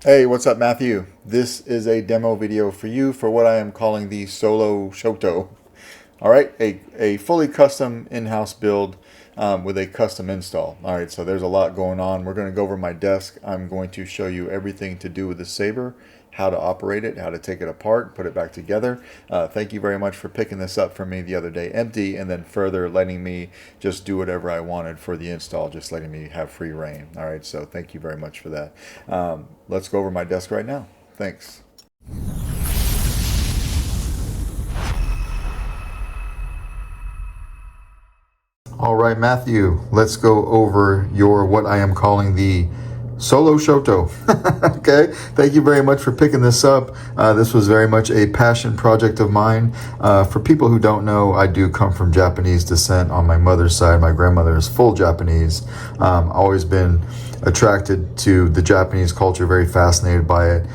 Hey, what's up, Matthew? This is a demo video for you for what I am calling the Solo Shoto. All right, a fully custom in-house build with a custom install. All right, so there's a lot going on. We're going to go over my desk. I'm going to show you everything to do with the Saber, how to operate it, how to take it apart, put it back together. Thank you very much for picking this up for me the other day empty, and then further letting me just do whatever I wanted for the install, just letting me have free reign. All right, so thank you very much for that. Let's go over my desk right now. Thanks. All right, Matthew, let's go over what I am calling the Solo Shoto. Okay, thank you very much for picking this up. This was very much a passion project of mine. For people who don't know, I do come from Japanese descent on my mother's side. My grandmother is full Japanese. Always been attracted to the Japanese culture, very fascinated by it.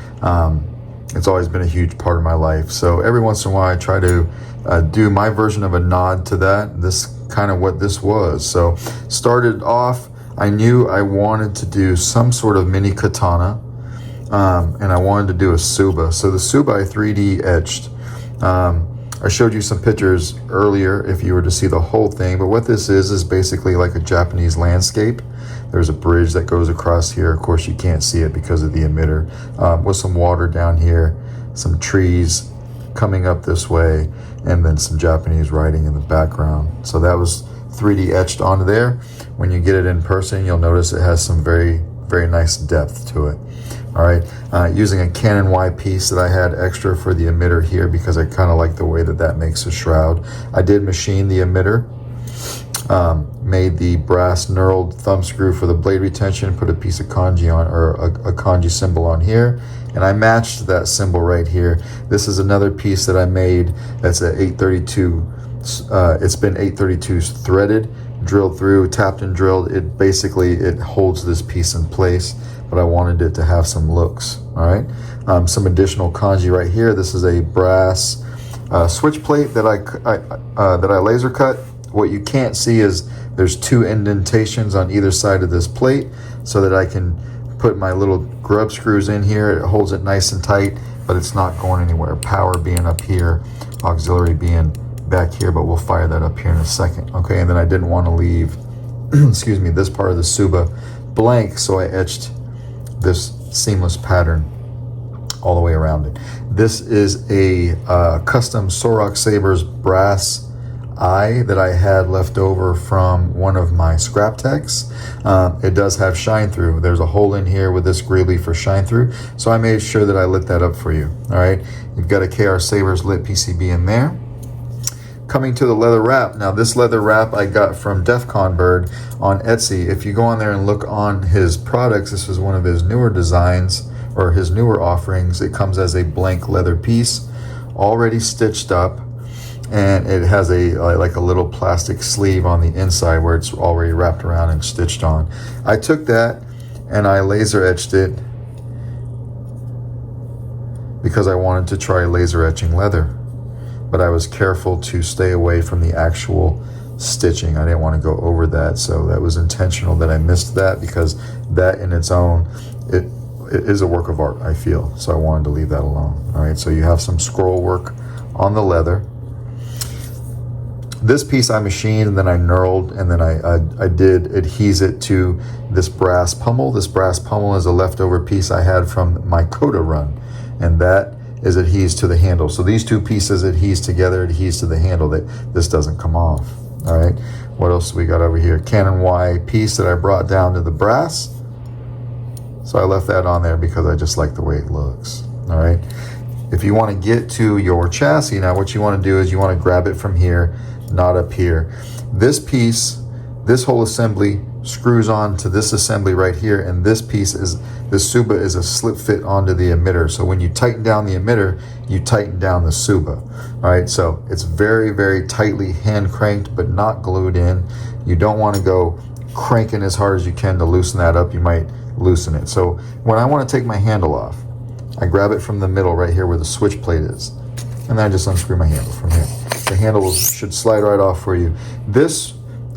It's always been a huge part of my life. So every once in a while I try to do my version of a nod to that. This kind of what this was. So started off, I knew I wanted to do some sort of mini katana, and I wanted to do a Tsuba. So the Tsuba I 3D etched. I showed you some pictures earlier if you were to see the whole thing, but what this is basically like a Japanese landscape. There's a bridge that goes across here. Of course you can't see it because of the emitter, with some water down here, some trees coming up this way, and then some Japanese writing in the background. So that was 3D etched onto there. When you get it in person, you'll notice it has some very, very nice depth to it. All right, using a Canon Y piece that I had extra for the emitter here because I kind of like the way that makes a shroud. I did machine the emitter, made the brass knurled thumb screw for the blade retention, put a piece of kanji on, or a kanji symbol on here, and I matched that symbol right here. This is another piece that I made that's a 832. It's been 832 threaded, drilled through, tapped and drilled. It basically holds this piece in place, but I wanted it to have some looks. All right, some additional kanji right here. This is a brass switch plate that I laser cut. What you can't see is there's two indentations on either side of this plate so that I can put my little grub screws in here. It holds it nice and tight, but it's not going anywhere. Power being up here, auxiliary being back here, but we'll fire that up here in a second. Okay, and then I didn't want to leave excuse me, this part of the Tsuba blank, so I etched this seamless pattern all the way around it. This is a custom Sabers brass eye that I had left over from one of my scrap techs. It does have shine through. There's a hole in here with this greeley for shine through, so I made sure that I lit that up for you. All right, you've got a KR Sabers lit PCB in there. Coming to the leather wrap. Now this leather wrap I got from Defcon Bird on Etsy. If you go on there and look on his products, this is one of his newer designs or his newer offerings. It comes as a blank leather piece, already stitched up, and it has like a little plastic sleeve on the inside where it's already wrapped around and stitched on. I took that and I laser etched it because I wanted to try laser etching leather, but I was careful to stay away from the actual stitching. I didn't want to go over that, so that was intentional that I missed that, because that in its own, it is a work of art, I feel, so I wanted to leave that alone. All right, so you have some scroll work on the leather. This piece I machined, and then I knurled, and then I did adhese it to this brass pummel. This brass pummel is a leftover piece I had from my Coda run, and that is adhesed to the handle. So these two pieces adhese together, adhese to the handle, that this doesn't come off. All right, what else do we got over here? Canon Y piece that I brought down to the brass. So I left that on there because I just like the way it looks. All right, if you want to get to your chassis, now what you want to do is you want to grab it from here, not up here. This piece, this whole assembly screws on to this assembly right here, and this piece is, this Tsuba is a slip fit onto the emitter. So when you tighten down the emitter, you tighten down the Tsuba. All right, so it's very, very tightly hand cranked, but not glued in. You don't want to go cranking as hard as you can to loosen that up. You might loosen it. So when I want to take my handle off, I grab it from the middle right here where the switch plate is, and then I just unscrew my handle from here. The handle should slide right off for you. This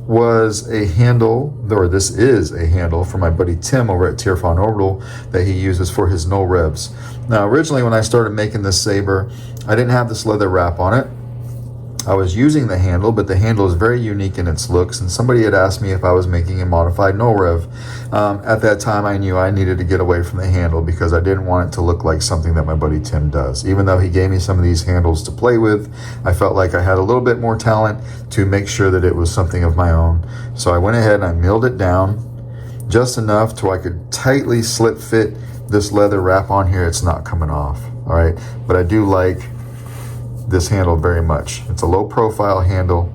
was a handle, or this is a handle for my buddy Tim over at Tierfon Orbital that he uses for his no revs. Now, originally when I started making this saber, I didn't have this leather wrap on it. I was using the handle, but the handle is very unique in its looks, and somebody had asked me if I was making a modified no rev. At that time, I knew I needed to get away from the handle because I didn't want it to look like something that my buddy Tim does. Even though he gave me some of these handles to play with, I felt like I had a little bit more talent to make sure that it was something of my own. So I went ahead and I milled it down just enough to I could tightly slip fit this leather wrap on here. It's not coming off, all right? But I do like this handle very much. It's a low profile handle.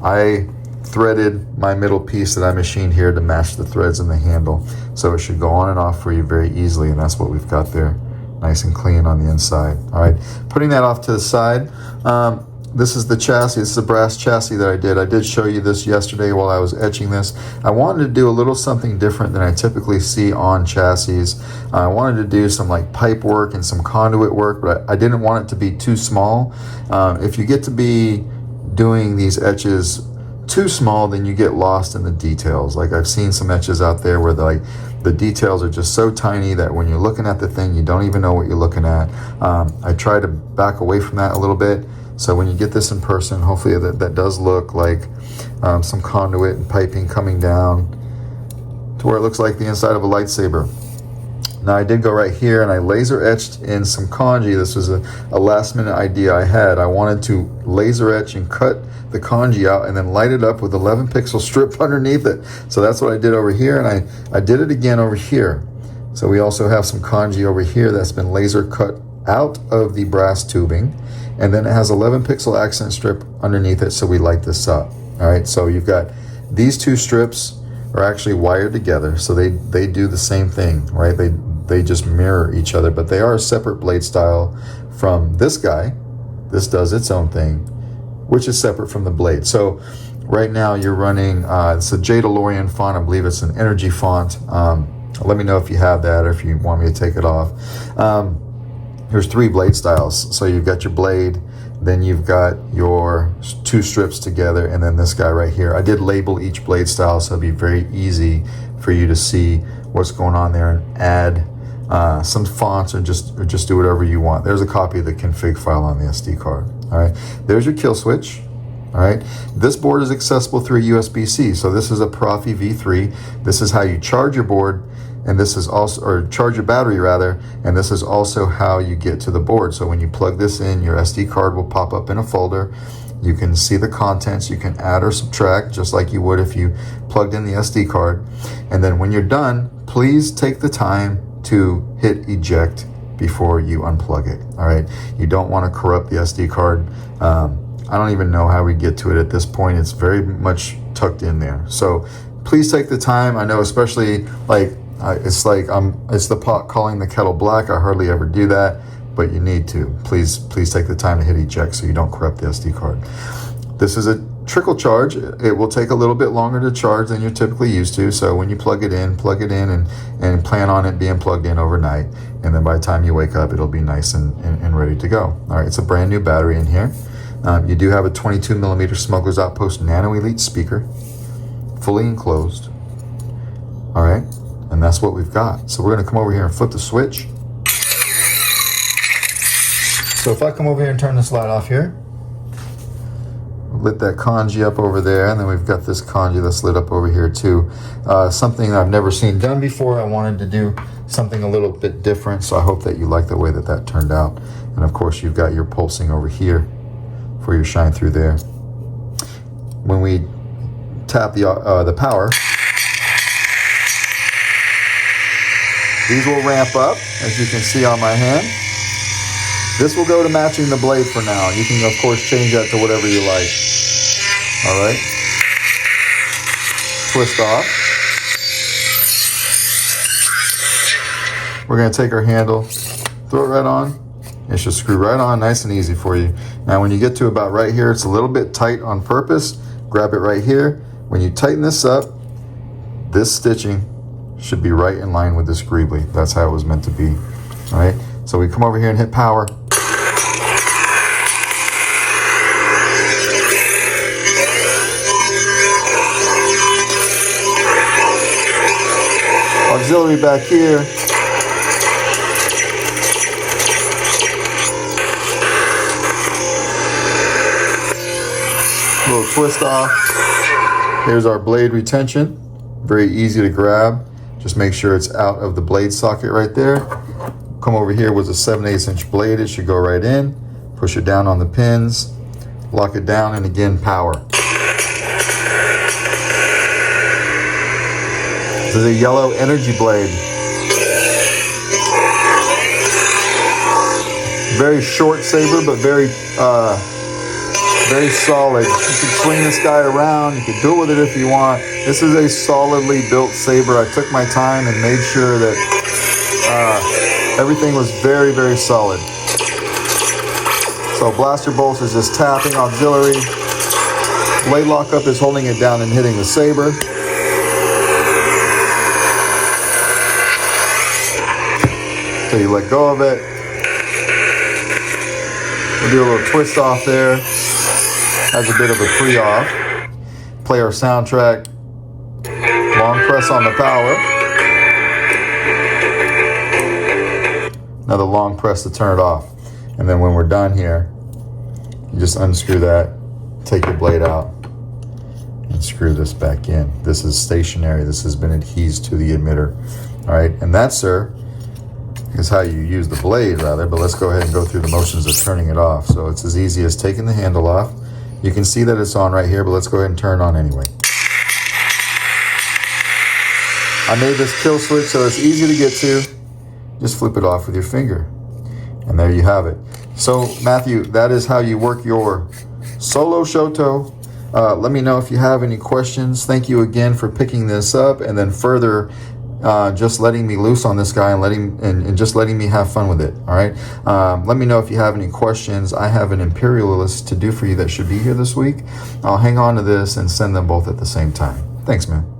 I threaded my middle piece that I machined here to match the threads in the handle, so it should go on and off for you very easily, and that's what we've got there, nice and clean on the inside. All right, putting that off to the side. This is the chassis. This is a brass chassis that I did. I did show you this yesterday while I was etching this. I wanted to do a little something different than I typically see on chassis. I wanted to do some like pipe work and some conduit work, but I didn't want it to be too small. If you get to be doing these etches too small, then you get lost in the details. Like I've seen some etches out there where the details are just so tiny that when you're looking at the thing, you don't even know what you're looking at. I try to back away from that a little bit. So when you get this in person, hopefully that does look like some conduit and piping coming down to where it looks like the inside of a lightsaber. Now I did go right here and I laser etched in some kanji. This was a last minute idea I had. I wanted to laser etch and cut the kanji out and then light it up with 11 pixel strip underneath it. So that's what I did over here, and I did it again over here. So we also have some kanji over here that's been laser cut out of the brass tubing. And then it has 11 pixel accent strip underneath it, so we light this up. All right, so you've got these two strips are actually wired together, so they do the same thing, right? They just mirror each other, but they are a separate blade style from this guy. This does its own thing, which is separate from the blade. So right now you're running, it's a J DeLorean font. I believe it's an energy font. Let me know if you have that or if you want me to take it off. Here's 3 blade styles. So you've got your blade, then you've got your 2 strips together, and then this guy right here. I did label each blade style, so it'll be very easy for you to see what's going on there and add some fonts or just do whatever you want. There's a copy of the config file on the SD card. All right, there's your kill switch. All right, this board is accessible through USB-C. So this is a Proffie V3. This is how you charge your board, and this is also, or charge your battery rather, and this is also how you get to the board. So when you plug this in, your SD card will pop up in a folder. You can see the contents, you can add or subtract just like you would if you plugged in the SD card. And then when you're done, please take the time to hit eject before you unplug it. All right, you don't want to corrupt the SD card. I don't even know how we get to it at this point. It's very much tucked in there. So please take the time. I know, especially like, it's the pot calling the kettle black. I hardly ever do that, but you need to. Please take the time to hit eject so you don't corrupt the SD card. This is a trickle charge. It will take a little bit longer to charge than you're typically used to. So when you plug it in and plan on it being plugged in overnight. And then by the time you wake up, it'll be nice and ready to go. All right, it's a brand new battery in here. You do have a 22 millimeter Smuggler's Outpost Nano Elite speaker, fully enclosed. All right. And that's what we've got. So we're going to come over here and flip the switch. So if I come over here and turn this light off here, lit that kanji up over there, and then we've got this kanji that's lit up over here too. Something I've never seen done before. I wanted to do something a little bit different, so I hope that you like the way that turned out. And of course you've got your pulsing over here for your shine through there. When we tap the power, these will ramp up, as you can see on my hand. This will go to matching the blade for now. You can, of course, change that to whatever you like. All right. Twist off. We're going to take our handle, throw it right on. It should screw right on, nice and easy for you. Now, when you get to about right here, it's a little bit tight on purpose. Grab it right here. When you tighten this up, this stitching should be right in line with this greebly. That's how it was meant to be. All right, so we come over here and hit power. auxiliary back here. Little twist off. Here's our blade retention. Very easy to grab. Just make sure it's out of the blade socket right there. Come over here with a 7/8 inch blade. It should go right in. Push it down on the pins. Lock it down, and again, power. This is a yellow energy blade. Very short saber, but very solid. You can swing this guy around. You can duel with it if you want. This is a solidly built saber. I took my time and made sure that everything was very, very solid. So blaster bolts is just tapping, auxiliary. Blade lockup is holding it down and hitting the saber. So you let go of it. We'll do a little twist off there. Has a bit of a pre-off. Play our soundtrack. Long press on the power. Another long press to turn it off. And then when we're done here, you just unscrew that, take your blade out, and screw this back in. This is stationary. This has been adhesed to the emitter. All right, and that, sir, is how you use the blade, rather, but let's go ahead and go through the motions of turning it off. So it's as easy as taking the handle off. You can see that it's on right here, but let's go ahead and turn it on anyway. I made this kill switch so it's easy to get to. Just flip it off with your finger. And there you have it. So, Matthew, that is how you work your solo Shoto. Let me know if you have any questions. Thank you again for picking this up, and then further just letting me loose on this guy and just letting me have fun with it. All right. Let me know if you have any questions. I have an Imperialist to do for you that should be here this week. I'll hang on to this and send them both at the same time. Thanks, man.